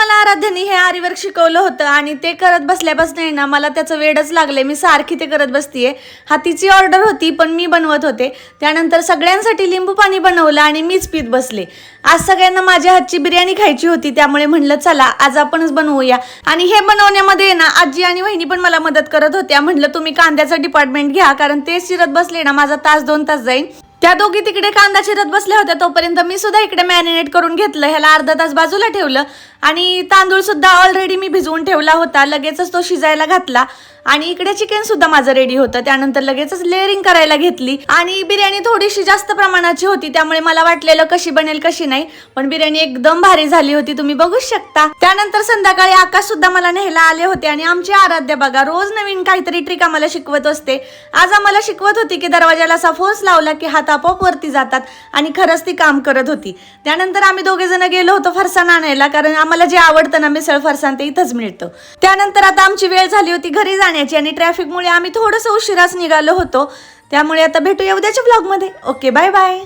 मला आराध्याने हे आरीवर्क शिकवलं होतं आणि ते करत बसल्यापासून ना मला त्याचं वेडच लागले. मी सारखी ते करत बसतीये. हातीची ऑर्डर होती पण मी बनवत होते. त्यानंतर सगळ्यांसाठी लिंबू पाणी बनवलं आणि मीच पीत बसले. आज सगळ्यांना माझ्या हातची बिर्याणी खायची होती, त्यामुळे म्हणलं चला आज आपणच बनवूया. आणि हे बनवण्यामध्ये ना आजी आणि वहिनी पण मला मदत करत होत्या. म्हणलं तुम्ही कांद्याचं डिपार्टमेंट घ्या, कारण ते चिरत बसले ना माझा तास 2 तास जाईल. त्या दोघी तिकडे कांदा चिरत बसल्या होत्या, तोपर्यंत मी सुद्धा इकडे मॅरिनेट करून घेतलं. ह्याला अर्धा तास बाजूला ठेवलं आणि तांदूळ सुद्धा ऑलरेडी मी भिजवून ठेवला होता. लगेचच तो शिजायला घातला आणि इकडे चिकन सुद्धा माझं रेडी होतं. त्यानंतर लगेचच लेअरिंग करायला घेतली आणि बिर्याणी थोडीशी जास्त प्रमाणाची होती, त्यामुळे मला वाटलेलं कशी बनेल कशी नाही, पण बिर्याणी एकदम भारी झाली होती, तुम्ही बघू शकता. त्यानंतर संध्याकाळी आकाश सुद्धा मला न्यायला आले होते आणि आमची आराध्या बघा रोज नवीन काहीतरी ट्रिक आम्हाला शिकवत असते. आज आम्हाला शिकवत होती की दरवाजाला असा फोर्स लावला की हात आपोआप वरती जातात आणि खरंच ती काम करत होती. त्यानंतर आम्ही दोघे जण गेलो होतो फरसाण आणायला, कारण आम्हाला जे आवडतं ना मिसळ फरसाण ते इथंच मिळतं. त्यानंतर आता आमची वेळ झाली होती घरी जाण्याची आणि ट्रॅफिकमुळे आम्ही थोडंसं उशिराच निघालो होतो. त्यामुळे आता भेटूया उद्याच्या ब्लॉगमध्ये. Okay, bye bye.